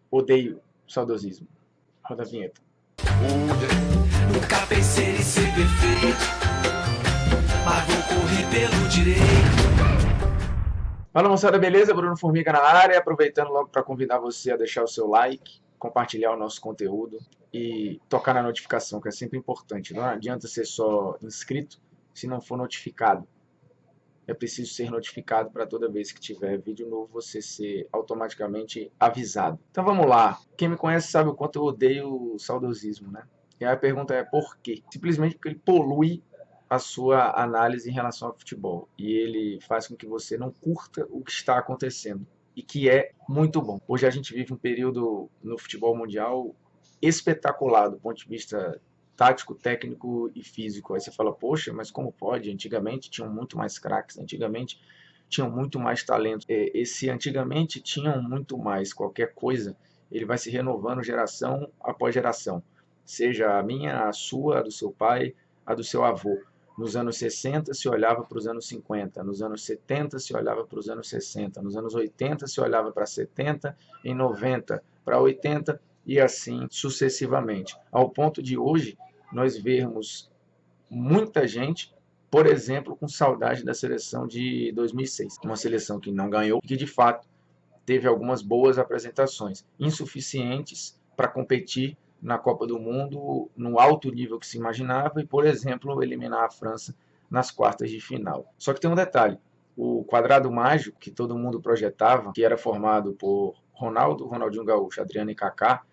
Odeio saudosismo. Roda a vinheta. Nunca pensei em ser perfeito, mas vou correr pelo direito. Fala moçada, beleza? Bruno Formiga na área, aproveitando logo para convidar você a deixar o seu like, compartilhar o nosso conteúdo e tocar na notificação, que é sempre importante. Não adianta ser só inscrito se não for notificado. É preciso ser notificado para toda vez que tiver vídeo novo você ser automaticamente avisado. Então vamos lá. Quem me conhece sabe o quanto eu odeio o saudosismo, né? E aí a pergunta é por quê? Simplesmente porque ele polui a sua análise em relação ao futebol. E ele faz com que você não curta o que está acontecendo. E que é muito bom. Hoje a gente vive um período no futebol mundial espetacular do ponto de vista tático, técnico e físico. Aí você fala, poxa, mas como pode? Antigamente tinham muito mais craques, antigamente tinham muito mais talento. Esse antigamente tinham muito mais qualquer coisa, ele vai se renovando geração após geração. Seja a minha, a sua, a do seu pai, a do seu avô. Nos anos 60 se olhava para os anos 50, nos anos 70 se olhava para os anos 60, nos anos 80 se olhava para 70, em 90 para 80 e assim sucessivamente. Ao ponto de hoje nós vermos muita gente, por exemplo, com saudade da seleção de 2006, uma seleção que não ganhou e que de fato teve algumas boas apresentações, insuficientes para competir na Copa do Mundo no alto nível que se imaginava e, por exemplo, eliminar a França nas quartas de final. Só que tem um detalhe, o quadrado mágico que todo mundo projetava, que era formado por Ronaldo, Ronaldinho Gaúcho, Adriano e Kaká,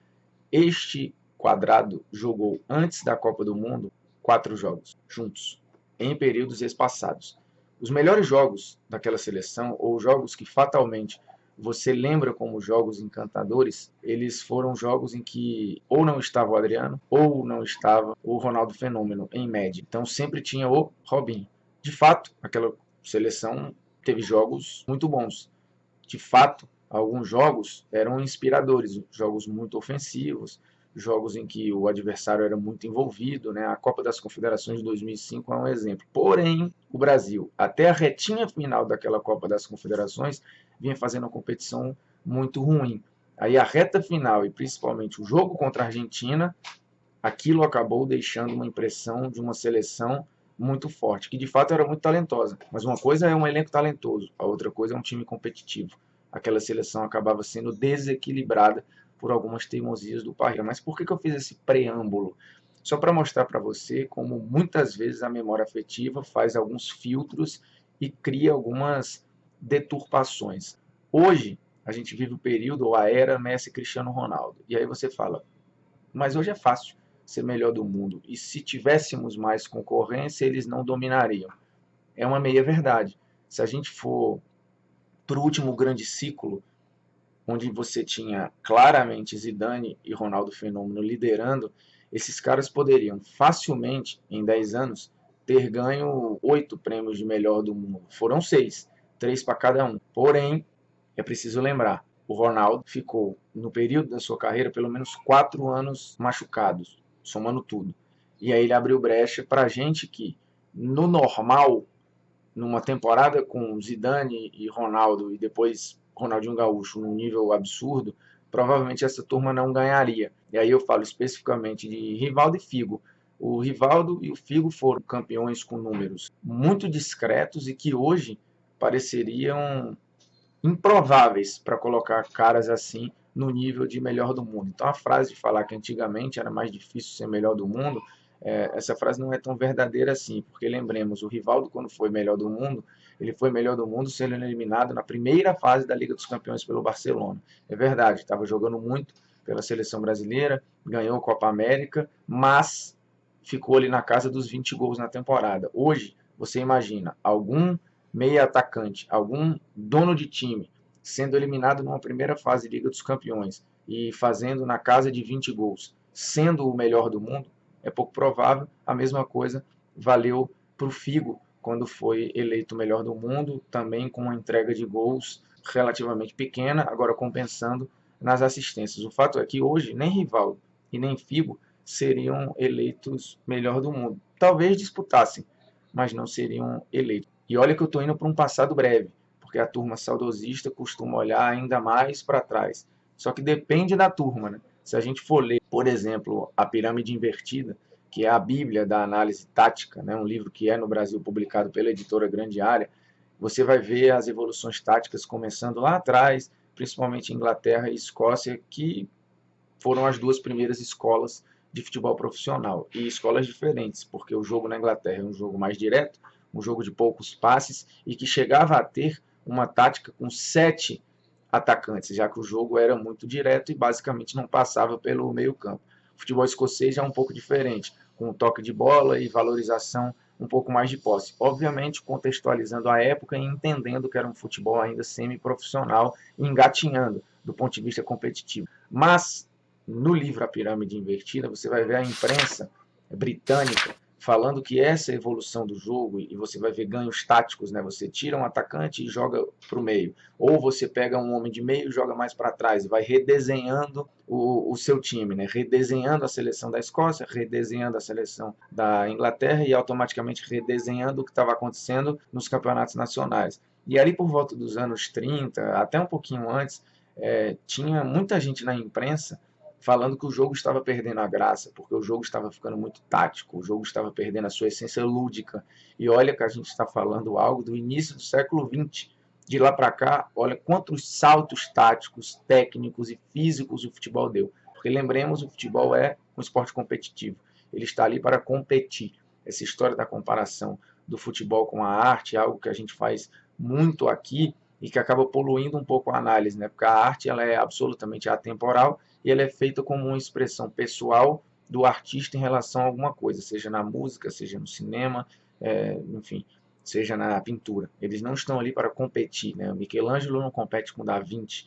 este quadrado jogou antes da Copa do Mundo 4 jogos juntos, em períodos espaçados. Os melhores jogos daquela seleção, ou jogos que fatalmente você lembra como jogos encantadores, eles foram jogos em que ou não estava o Adriano, ou não estava o Ronaldo Fenômeno, em média. Então sempre tinha o Robinho. De fato, aquela seleção teve jogos muito bons. De fato, alguns jogos eram inspiradores, jogos muito ofensivos, jogos em que o adversário era muito envolvido, né? A Copa das Confederações de 2005 é um exemplo. Porém, o Brasil, até a retinha final daquela Copa das Confederações, vinha fazendo uma competição muito ruim. Aí a reta final e principalmente o jogo contra a Argentina, aquilo acabou deixando uma impressão de uma seleção muito forte, que de fato era muito talentosa. Mas uma coisa é um elenco talentoso, a outra coisa é um time competitivo. Aquela seleção acabava sendo desequilibrada por algumas teimosias do Parreira. Mas por que eu fiz esse preâmbulo? Só para mostrar para você como muitas vezes a memória afetiva faz alguns filtros e cria algumas deturpações. Hoje, a gente vive o período ou a era Messi Cristiano Ronaldo. E aí você fala, mas hoje é fácil ser melhor do mundo. E se tivéssemos mais concorrência, eles não dominariam. É uma meia verdade. Se a gente for para o último grande ciclo, onde você tinha claramente Zidane e Ronaldo Fenômeno liderando, esses caras poderiam facilmente, em 10 anos, ter ganho 8 prêmios de melhor do mundo. Foram 6, 3 para cada um. Porém, é preciso lembrar, o Ronaldo ficou, no período da sua carreira, pelo menos 4 anos machucados, somando tudo. E aí ele abriu brecha para gente que, no normal, numa temporada com Zidane e Ronaldo e depois Ronaldinho Gaúcho num nível absurdo, provavelmente essa turma não ganharia. E aí eu falo especificamente de Rivaldo e Figo. O Rivaldo e o Figo foram campeões com números muito discretos e que hoje pareceriam improváveis para colocar caras assim no nível de melhor do mundo. Então a frase de falar que antigamente era mais difícil ser melhor do mundo, essa frase não é tão verdadeira assim, porque lembremos, o Rivaldo quando foi melhor do mundo, ele foi melhor do mundo sendo eliminado na primeira fase da Liga dos Campeões pelo Barcelona. É verdade, estava jogando muito pela seleção brasileira, ganhou a Copa América, mas ficou ali na casa dos 20 gols na temporada. Hoje, você imagina algum meia atacante, algum dono de time sendo eliminado numa primeira fase de Liga dos Campeões e fazendo na casa de 20 gols, sendo o melhor do mundo, é pouco provável. A mesma coisa valeu para o Figo quando foi eleito o melhor do mundo, também com uma entrega de gols relativamente pequena, agora compensando nas assistências. O fato é que hoje nem Rivaldo e nem Figo seriam eleitos melhor do mundo. Talvez disputassem, mas não seriam eleitos. E olha que eu estou indo para um passado breve, porque a turma saudosista costuma olhar ainda mais para trás. Só que depende da turma, né? Se a gente for ler, por exemplo, A Pirâmide Invertida, que é a Bíblia da análise tática, né? Um livro que é no Brasil publicado pela editora Grande Área, você vai ver as evoluções táticas começando lá atrás, principalmente Inglaterra e Escócia, que foram as duas primeiras escolas de futebol profissional. E escolas diferentes, porque o jogo na Inglaterra é um jogo mais direto, um jogo de poucos passes, e que chegava a ter uma tática com 7 atacantes, já que o jogo era muito direto e basicamente não passava pelo meio-campo. O futebol escocês já é um pouco diferente, com um toque de bola e valorização um pouco mais de posse. Obviamente, contextualizando a época e entendendo que era um futebol ainda semi-profissional, engatinhando do ponto de vista competitivo. Mas no livro A Pirâmide Invertida, você vai ver a imprensa britânica falando que essa evolução do jogo, e você vai ver ganhos táticos, né? Você tira um atacante e joga para o meio, ou você pega um homem de meio e joga mais para trás, e vai redesenhando o seu time, né? Redesenhando a seleção da Escócia, redesenhando a seleção da Inglaterra e automaticamente redesenhando o que estava acontecendo nos campeonatos nacionais. E ali por volta dos anos 30, até um pouquinho antes, tinha muita gente na imprensa falando que o jogo estava perdendo a graça, porque o jogo estava ficando muito tático, o jogo estava perdendo a sua essência lúdica. E olha que a gente está falando algo do início do século XX. De lá para cá, olha quantos saltos táticos, técnicos e físicos o futebol deu. Porque lembremos, o futebol é um esporte competitivo. Ele está ali para competir. Essa história da comparação do futebol com a arte é algo que a gente faz muito aqui e que acaba poluindo um pouco a análise, né? Porque a arte ela é absolutamente atemporal e ela é feita como uma expressão pessoal do artista em relação a alguma coisa, seja na música, seja no cinema, enfim, seja na pintura. Eles não estão ali para competir, né? O Michelangelo não compete com Da Vinci,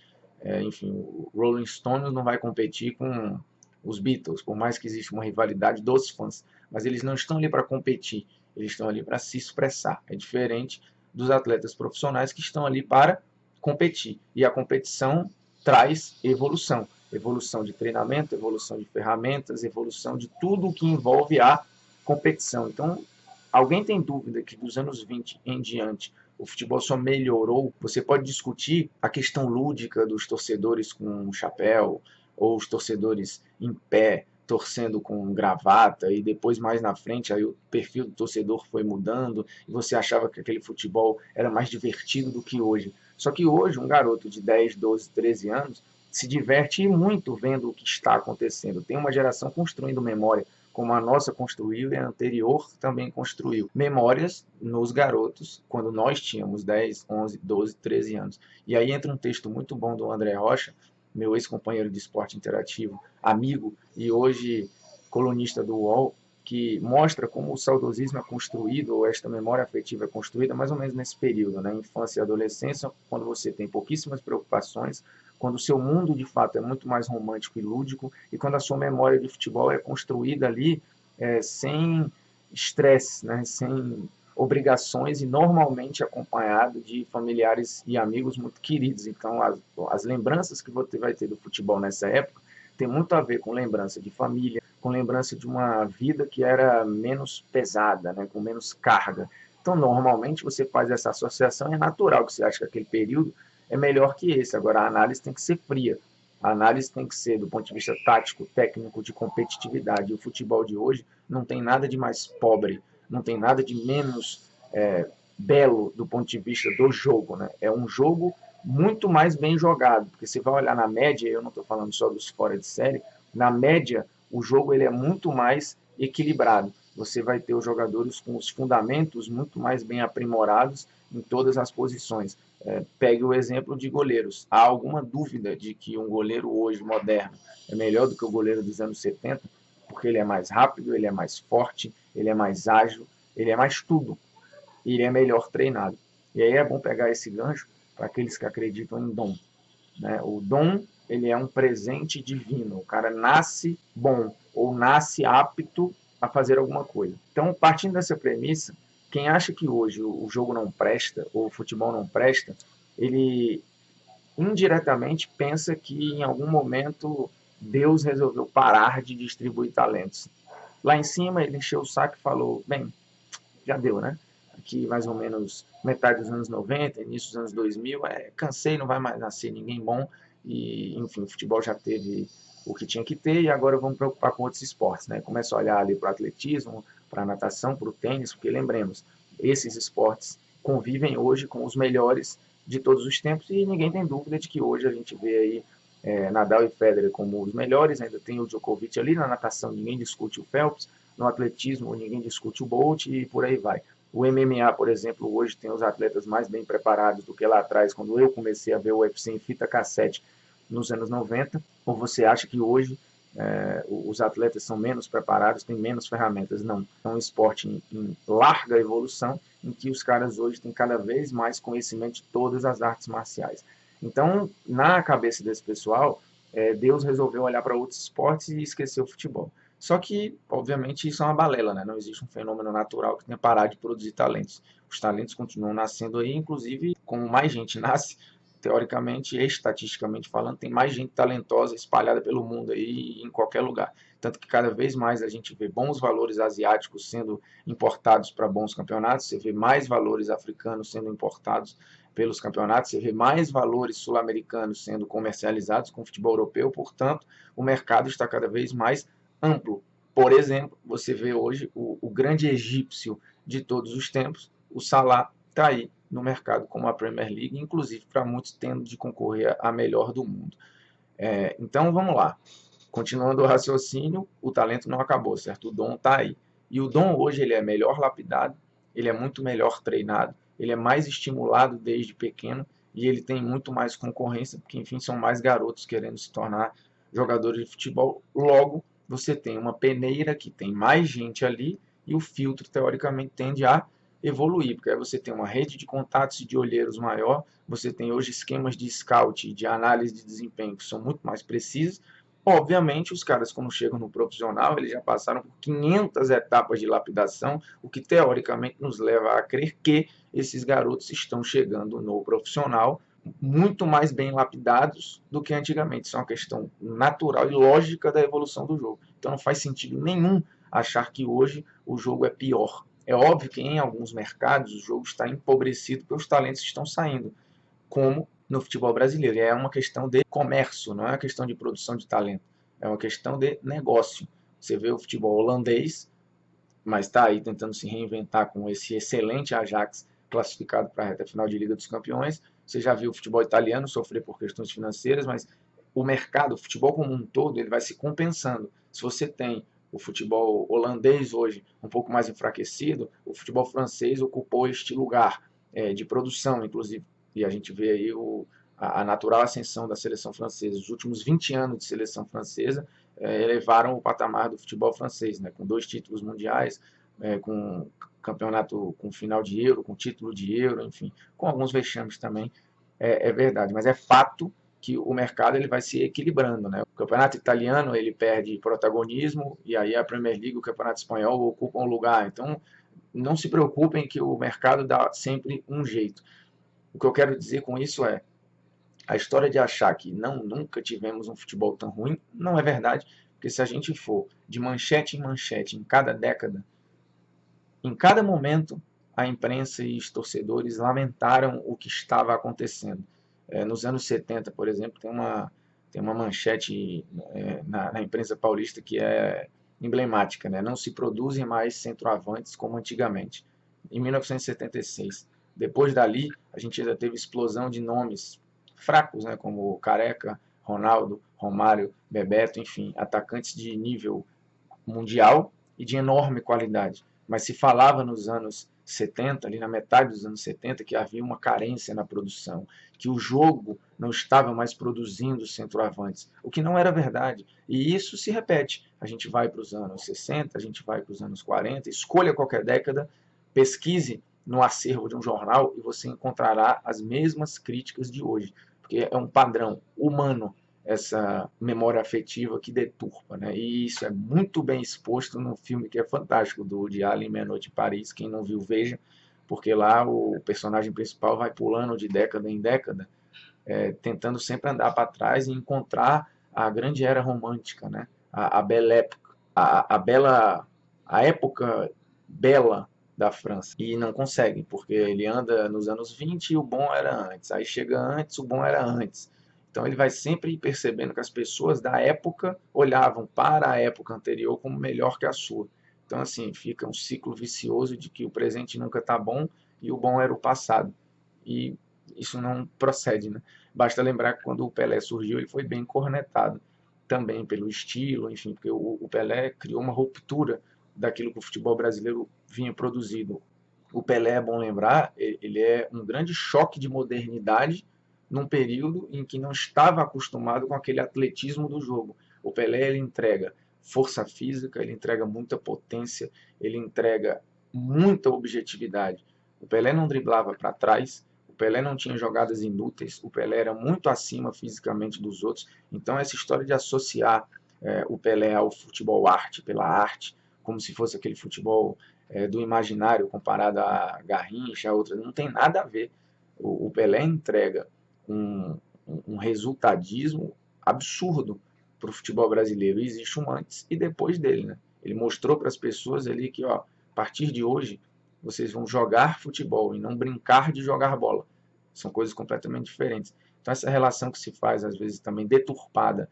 enfim, o Rolling Stones não vai competir com os Beatles, por mais que exista uma rivalidade dos fãs, mas eles não estão ali para competir, eles estão ali para se expressar. É diferente dos atletas profissionais que estão ali para competir. E a competição traz evolução. Evolução de treinamento, evolução de ferramentas, evolução de tudo o que envolve a competição. Então, alguém tem dúvida que dos anos 20 em diante o futebol só melhorou? Você pode discutir a questão lúdica dos torcedores com chapéu, ou os torcedores em pé, torcendo com gravata, e depois mais na frente aí o perfil do torcedor foi mudando e você achava que aquele futebol era mais divertido do que hoje. Só que hoje um garoto de 10, 12, 13 anos se diverte muito vendo o que está acontecendo. Tem uma geração construindo memória, como a nossa construiu e a anterior também construiu. Memórias nos garotos, quando nós tínhamos 10, 11, 12, 13 anos. E aí entra um texto muito bom do André Rocha, meu ex-companheiro de esporte interativo, amigo e hoje colunista do UOL, que mostra como o saudosismo é construído, ou esta memória afetiva é construída mais ou menos nesse período, né? Infância e adolescência, quando você tem pouquíssimas preocupações, quando o seu mundo de fato é muito mais romântico e lúdico, e quando a sua memória de futebol é construída ali sem estresse, né? Sem obrigações e normalmente acompanhado de familiares e amigos muito queridos. Então, as lembranças que você vai ter do futebol nessa época tem muito a ver com lembrança de família, com lembrança de uma vida que era menos pesada, né, com menos carga. Então, normalmente você faz essa associação, é natural que você ache que aquele período é melhor que esse. Agora, a análise tem que ser fria. A análise tem que ser do ponto de vista tático, técnico, de competitividade. O futebol de hoje não tem nada de mais pobre, não tem nada de menos belo do ponto de vista do jogo, né? É um jogo muito mais bem jogado, porque você vai olhar na média, eu não estou falando só dos fora de série, na média o jogo ele é muito mais equilibrado. Você vai ter os jogadores com os fundamentos muito mais bem aprimorados em todas as posições. Pegue o exemplo de goleiros. Há alguma dúvida de que um goleiro hoje moderno é melhor do que o goleiro dos anos 70? Porque ele é mais rápido, ele é mais forte, ele é mais ágil, ele é mais tudo. E ele é melhor treinado. E aí é bom pegar esse gancho para aqueles que acreditam em dom, né? O dom, ele é um presente divino. O cara nasce bom ou nasce apto a fazer alguma coisa. Então, partindo dessa premissa, quem acha que hoje o jogo não presta ou o futebol não presta, ele indiretamente pensa que em algum momento Deus resolveu parar de distribuir talentos. Lá em cima ele encheu o saco e falou, bem, já deu, né? Aqui mais ou menos metade dos anos 90, início dos anos 2000, cansei, não vai mais nascer ninguém bom, e enfim, o futebol já teve o que tinha que ter e agora vamos preocupar com outros esportes, né? Começa a olhar ali para o atletismo, para a natação, para o tênis, porque lembremos, esses esportes convivem hoje com os melhores de todos os tempos e ninguém tem dúvida de que hoje a gente vê aí Nadal e Federer como os melhores, ainda tem o Djokovic ali, na natação ninguém discute o Phelps, no atletismo ninguém discute o Bolt e por aí vai. O MMA, por exemplo, hoje tem os atletas mais bem preparados do que lá atrás, quando eu comecei a ver o UFC em fita cassete nos anos 90, ou você acha que hoje os atletas são menos preparados, têm menos ferramentas? Não. É um esporte em larga evolução, em que os caras hoje têm cada vez mais conhecimento de todas as artes marciais. Então, na cabeça desse pessoal, Deus resolveu olhar para outros esportes e esquecer o futebol. Só que, obviamente, isso é uma balela, né? Não existe um fenômeno natural que tenha parado de produzir talentos. Os talentos continuam nascendo aí, inclusive, como mais gente nasce, teoricamente e estatisticamente falando, tem mais gente talentosa espalhada pelo mundo aí, em qualquer lugar. Tanto que cada vez mais a gente vê bons valores asiáticos sendo importados para bons campeonatos, você vê mais valores africanos sendo importados pelos campeonatos, você vê mais valores sul-americanos sendo comercializados com o futebol europeu, portanto, o mercado está cada vez mais amplo. Por exemplo, você vê hoje o grande egípcio de todos os tempos, o Salah, está aí no mercado como a Premier League, inclusive para muitos tendo de concorrer a melhor do mundo. Então vamos lá. Continuando o raciocínio, o talento não acabou, certo? O dom está aí. E o dom hoje ele é melhor lapidado, ele é muito melhor treinado, ele é mais estimulado desde pequeno e ele tem muito mais concorrência, porque enfim são mais garotos querendo se tornar jogadores de futebol. Logo, você tem uma peneira que tem mais gente ali e o filtro teoricamente tende a evoluir, porque aí você tem uma rede de contatos e de olheiros maior, você tem hoje esquemas de scout e de análise de desempenho que são muito mais precisos. Obviamente, os caras, quando chegam no profissional, eles já passaram por 500 etapas de lapidação, o que teoricamente nos leva a crer que esses garotos estão chegando no profissional muito mais bem lapidados do que antigamente. Isso é uma questão natural e lógica da evolução do jogo. Então não faz sentido nenhum achar que hoje o jogo é pior. É óbvio que em alguns mercados o jogo está empobrecido porque os talentos estão saindo, como no futebol brasileiro. É uma questão de comércio, não é uma questão de produção de talento. É uma questão de negócio. Você vê o futebol holandês, mas está aí tentando se reinventar com esse excelente Ajax classificado para a reta final de Liga dos Campeões. Você já viu o futebol italiano sofrer por questões financeiras, mas o mercado, o futebol como um todo, ele vai se compensando. Se você tem o futebol holandês hoje um pouco mais enfraquecido, o futebol francês ocupou este lugar de produção, inclusive. E a gente vê aí a natural ascensão da seleção francesa. Os últimos 20 anos de seleção francesa elevaram o patamar do futebol francês, né, com 2 títulos mundiais, com campeonato com final de Euro, com título de Euro, enfim, com alguns vexames também, é verdade. Mas é fato que o mercado ele vai se equilibrando, né? O campeonato italiano ele perde protagonismo e aí a Premier League, o campeonato espanhol ocupam um lugar. Então, não se preocupem que o mercado dá sempre um jeito. O que eu quero dizer com isso é a história de achar que nunca tivemos um futebol tão ruim não é verdade, porque se a gente for de manchete em manchete em cada década, em cada momento a imprensa e os torcedores lamentaram o que estava acontecendo. Nos anos 70, por exemplo, tem uma manchete na imprensa paulista que é emblemática, né? Não se produzem mais centroavantes como antigamente. Em 1976. Depois dali, a gente ainda teve explosão de nomes fracos, né? Como Careca, Ronaldo, Romário, Bebeto, enfim, atacantes de nível mundial e de enorme qualidade. Mas se falava nos anos 70, ali na metade dos anos 70, que havia uma carência na produção, que o jogo não estava mais produzindo centroavantes, o que não era verdade. E isso se repete. A gente vai para os anos 60, a gente vai para os anos 40, escolha qualquer década, pesquise no acervo de um jornal e você encontrará as mesmas críticas de hoje, porque é um padrão humano essa memória afetiva que deturpa, né? E isso é muito bem exposto no filme que é fantástico, do Woody Allen, Meia Noite em Paris. Quem não viu, veja, porque lá o personagem principal vai pulando de década em década, tentando sempre andar para trás e encontrar a grande era romântica, né? A bela época, a época bela da França. E não consegue, porque ele anda nos anos 20 e o bom era antes. Aí chega antes, o bom era antes. Então ele vai sempre ir percebendo que as pessoas da época olhavam para a época anterior como melhor que a sua. Então assim, fica um ciclo vicioso de que o presente nunca está bom e o bom era o passado. E isso não procede, né? Basta lembrar que quando o Pelé surgiu, ele foi bem cornetado também pelo estilo, enfim, porque o Pelé criou uma ruptura daquilo que o futebol brasileiro vinha produzindo. O Pelé, é bom lembrar, ele é um grande choque de modernidade num período em que não estava acostumado com aquele atletismo do jogo. O Pelé ele entrega força física, ele entrega muita potência, ele entrega muita objetividade. O Pelé não driblava para trás, o Pelé não tinha jogadas inúteis, o Pelé era muito acima fisicamente dos outros. Então essa história de associar o Pelé ao futebol arte, pela arte, como se fosse aquele futebol do imaginário comparado a Garrincha, a outra, não tem nada a ver. O Pelé entrega um resultadismo absurdo para o futebol brasileiro. E existe um antes e depois dele, né? Ele mostrou para as pessoas ali que, ó, a partir de hoje, vocês vão jogar futebol e não brincar de jogar bola. São coisas completamente diferentes. Então, essa relação que se faz, às vezes, também deturpada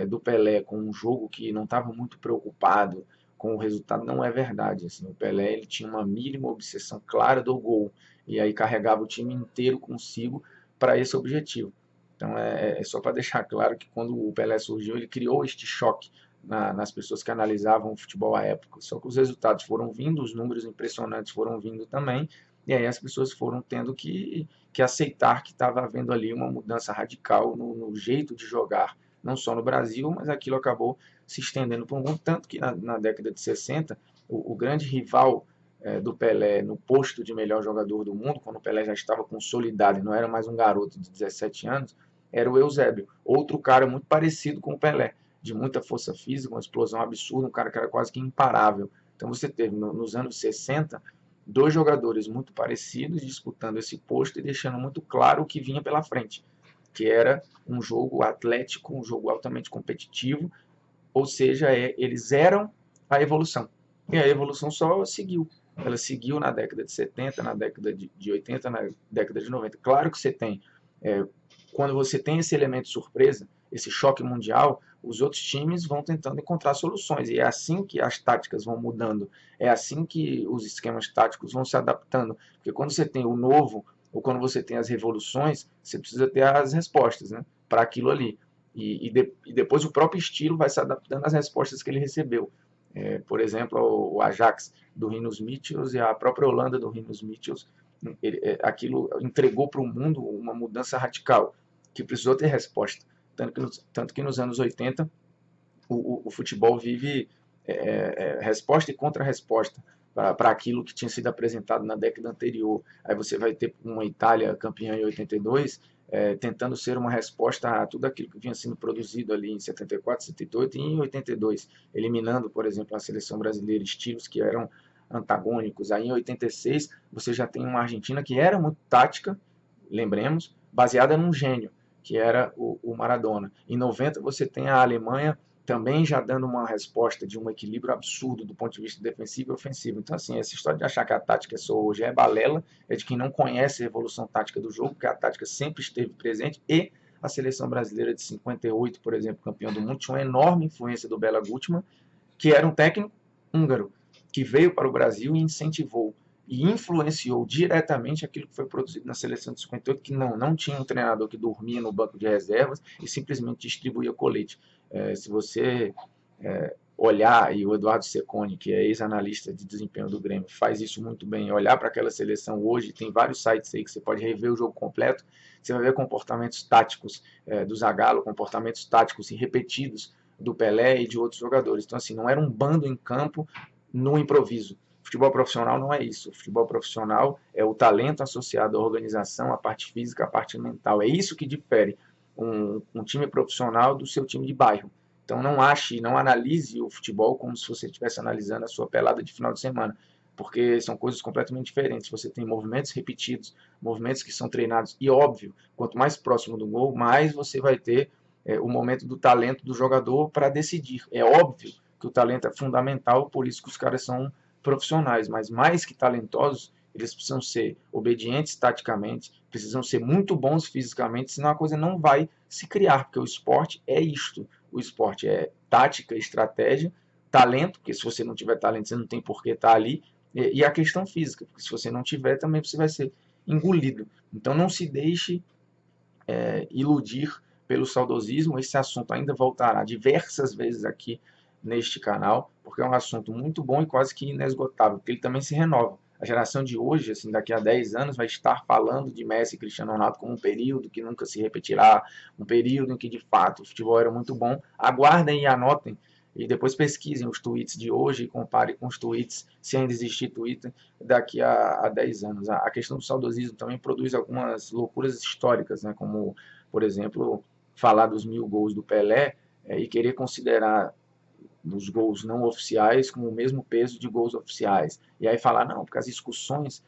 do Pelé com um jogo que não estava muito preocupado com o resultado, não é verdade. Assim, o Pelé ele tinha uma mínima obsessão clara do gol, e aí carregava o time inteiro consigo para esse objetivo. Então, é só para deixar claro que quando o Pelé surgiu, ele criou este choque nas pessoas que analisavam o futebol à época. Só que os resultados foram vindo, os números impressionantes foram vindo também, e aí as pessoas foram tendo que aceitar que estava havendo ali uma mudança radical no jeito de jogar, não só no Brasil, mas aquilo acabou se estendendo para o mundo, tanto que na década de 60, o grande rival do Pelé no posto de melhor jogador do mundo, quando o Pelé já estava consolidado e não era mais um garoto de 17 anos, era o Eusébio, outro cara muito parecido com o Pelé, de muita força física, uma explosão absurda, um cara que era quase que imparável. Então você teve, nos anos 60, dois jogadores muito parecidos disputando esse posto e deixando muito claro o que vinha pela frente, que era um jogo atlético, um jogo altamente competitivo, ou seja, eles eram a evolução. E a evolução só seguiu. Ela seguiu na década de 70, na década de 80, na década de 90. Claro que você tem, quando você tem esse elemento surpresa, esse choque mundial, os outros times vão tentando encontrar soluções. E é assim que as táticas vão mudando, é assim que os esquemas táticos vão se adaptando. Porque quando você tem o novo, ou quando você tem as revoluções, você precisa ter as respostas, né, para aquilo ali. E depois o próprio estilo vai se adaptando às respostas que ele recebeu. Por exemplo, o Ajax do Rinus Michels e a própria Holanda do Rinus Michels, aquilo entregou para o mundo uma mudança radical, que precisou ter resposta. Tanto que nos anos 80 o futebol vive resposta e contra-resposta para aquilo que tinha sido apresentado na década anterior. Aí você vai ter uma Itália campeã em 82, tentando ser uma resposta a tudo aquilo que vinha sendo produzido ali em 74, 78 e em 82, eliminando, por exemplo, a seleção brasileira, estilos que eram antagônicos. Aí em 86 você já tem uma Argentina que era muito tática, lembremos, baseada num gênio, que era o Maradona. Em 90 você tem a Alemanha também já dando uma resposta de um equilíbrio absurdo do ponto de vista defensivo e ofensivo. Então, assim, essa história de achar que a tática é só hoje é balela, é de quem não conhece a evolução tática do jogo, porque a tática sempre esteve presente, e a seleção brasileira de 58, por exemplo, campeão do mundo, tinha uma enorme influência do Bela Gutmann, que era um técnico húngaro, que veio para o Brasil e incentivou e influenciou diretamente aquilo que foi produzido na seleção de 58, que não tinha um treinador que dormia no banco de reservas e simplesmente distribuía colete. Se você olhar, e o Eduardo Seconi, que é ex-analista de desempenho do Grêmio, faz isso muito bem, olhar para aquela seleção hoje, tem vários sites aí que você pode rever o jogo completo, você vai ver comportamentos táticos do Zagallo, comportamentos táticos repetidos do Pelé e de outros jogadores. Então, assim, não era um bando em campo no improviso. Futebol profissional não é isso. O futebol profissional é o talento associado à organização, à parte física, à parte mental. É isso que difere um time profissional do seu time de bairro. Então não analise o futebol como se você estivesse analisando a sua pelada de final de semana, porque são coisas completamente diferentes. Você tem movimentos repetidos, movimentos que são treinados, e óbvio, quanto mais próximo do gol, mais você vai ter o momento do talento do jogador para decidir. É óbvio que o talento é fundamental, por isso que os caras são profissionais, mas mais que talentosos, eles precisam ser obedientes taticamente, precisam ser muito bons fisicamente, senão a coisa não vai se criar, porque o esporte é isto. O esporte é tática, estratégia, talento, porque se você não tiver talento, você não tem por que estar ali, e a questão física, porque se você não tiver, também você vai ser engolido. Então não se deixe iludir pelo saudosismo. Esse assunto ainda voltará diversas vezes aqui neste canal, porque é um assunto muito bom e quase que inesgotável, porque ele também se renova. A geração de hoje, assim, daqui a 10 anos, vai estar falando de Messi e Cristiano Ronaldo como um período que nunca se repetirá, um período em que, de fato, o futebol era muito bom. Aguardem e anotem, e depois pesquisem os tweets de hoje e comparem com os tweets, se ainda existir Twitter, daqui a 10 anos. A questão do saudosismo também produz algumas loucuras históricas, né? Como, por exemplo, falar dos 1000 gols do Pelé e querer considerar dos gols não oficiais com o mesmo peso de gols oficiais. E aí falar, não, porque as excursões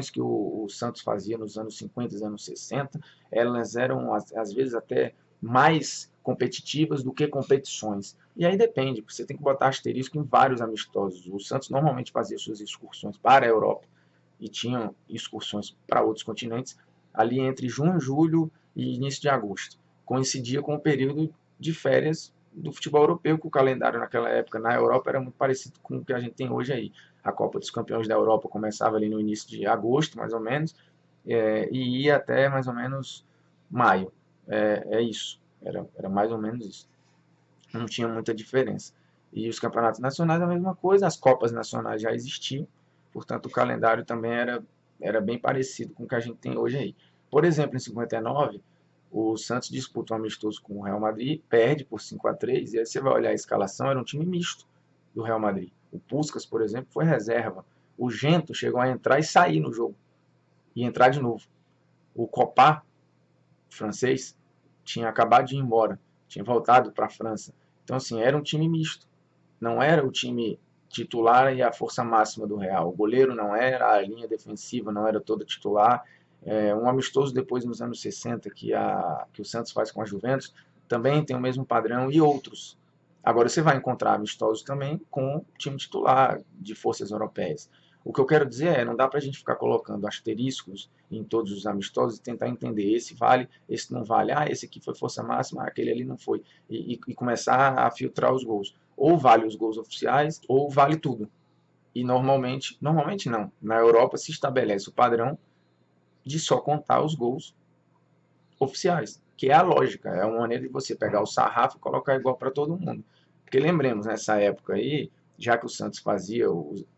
que o Santos fazia nos anos 50 e anos 60, elas eram, às vezes, até mais competitivas do que competições. E aí depende, você tem que botar asterisco em vários amistosos. O Santos normalmente fazia suas excursões para a Europa e tinham excursões para outros continentes ali entre junho, julho e início de agosto. Coincidia com o período de férias do futebol europeu, que o calendário naquela época na Europa era muito parecido com o que a gente tem hoje aí. A Copa dos Campeões da Europa começava ali no início de agosto, mais ou menos, e ia até mais ou menos maio. Isso, era mais ou menos isso. Não tinha muita diferença. E os campeonatos nacionais a mesma coisa, as Copas nacionais já existiam, portanto o calendário também era bem parecido com o que a gente tem hoje aí. Por exemplo, em 59, o Santos disputa um amistoso com o Real Madrid, perde por 5-3, e aí você vai olhar a escalação, era um time misto do Real Madrid. O Puskás, por exemplo, foi reserva. O Gento chegou a entrar e sair no jogo, e entrar de novo. O Copa, francês, tinha acabado de ir embora, tinha voltado para a França. Então, assim, era um time misto. Não era o time titular e a força máxima do Real. O goleiro não era, a linha defensiva não era toda titular. Um amistoso depois nos anos 60 que o Santos faz com a Juventus também tem o mesmo padrão e outros. Agora você vai encontrar amistosos também com o time titular de forças europeias. O que eu quero dizer não dá para a gente ficar colocando asteriscos em todos os amistosos e tentar entender esse vale, esse não vale, esse aqui foi força máxima, aquele ali não foi, e começar a filtrar os gols. Ou vale os gols oficiais, ou vale tudo. E normalmente não, na Europa se estabelece o padrão de só contar os gols oficiais, que é a lógica, é uma maneira de você pegar o sarrafo e colocar igual para todo mundo. Porque lembremos, nessa época aí, já que o Santos fazia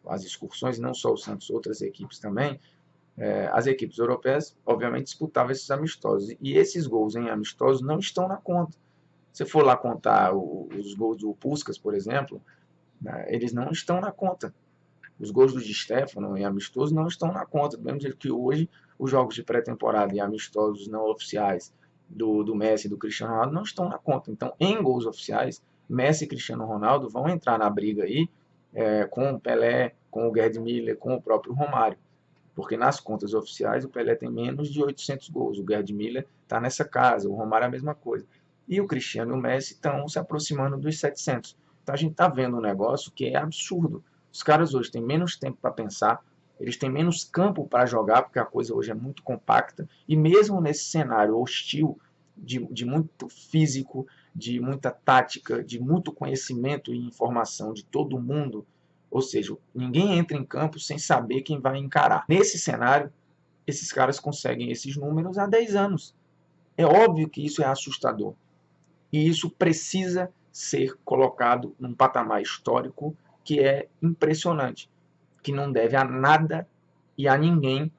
as excursões, não só o Santos, outras equipes também, as equipes europeias, obviamente, disputavam esses amistosos. E esses gols em amistosos não estão na conta. Se for lá contar os gols do Puskás, por exemplo, eles não estão na conta. Os gols do Di Stéfano em amistosos não estão na conta. Do mesmo jeito que hoje, os jogos de pré-temporada e amistosos não oficiais do Messi e do Cristiano Ronaldo não estão na conta. Então, em gols oficiais, Messi e Cristiano Ronaldo vão entrar na briga aí com o Pelé, com o Gerd Müller, com o próprio Romário. Porque nas contas oficiais o Pelé tem menos de 800 gols, o Gerd Müller está nessa casa, o Romário é a mesma coisa. E o Cristiano e o Messi estão se aproximando dos 700. Então a gente está vendo um negócio que é absurdo. Os caras hoje têm menos tempo para pensar, eles têm menos campo para jogar, porque a coisa hoje é muito compacta, e mesmo nesse cenário hostil, de muito físico, de muita tática, de muito conhecimento e informação de todo mundo, ou seja, ninguém entra em campo sem saber quem vai encarar. Nesse cenário, esses caras conseguem esses números há 10 anos. É óbvio que isso é assustador. E isso precisa ser colocado num patamar histórico que é impressionante, que não deve a nada e a ninguém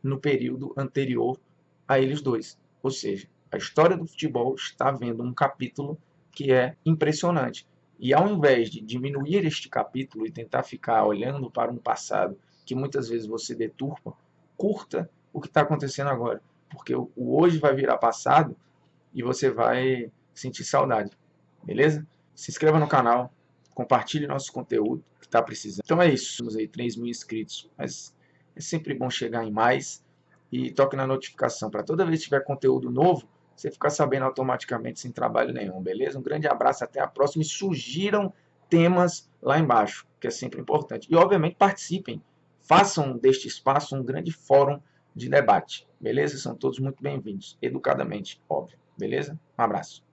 no período anterior a eles dois. Ou seja, a história do futebol está vendo um capítulo que é impressionante. E ao invés de diminuir este capítulo e tentar ficar olhando para um passado que muitas vezes você deturpa, curta o que está acontecendo agora. Porque o hoje vai virar passado e você vai sentir saudade. Beleza? Se inscreva no canal, compartilhe nosso conteúdo que está precisando. Então é isso, temos aí 3 mil inscritos, mas é sempre bom chegar em mais e toque na notificação para toda vez que tiver conteúdo novo, você ficar sabendo automaticamente sem trabalho nenhum, beleza? Um grande abraço, até a próxima e sugiram temas lá embaixo, que é sempre importante. E obviamente participem, façam deste espaço um grande fórum de debate, beleza? São todos muito bem-vindos, educadamente, óbvio, beleza? Um abraço.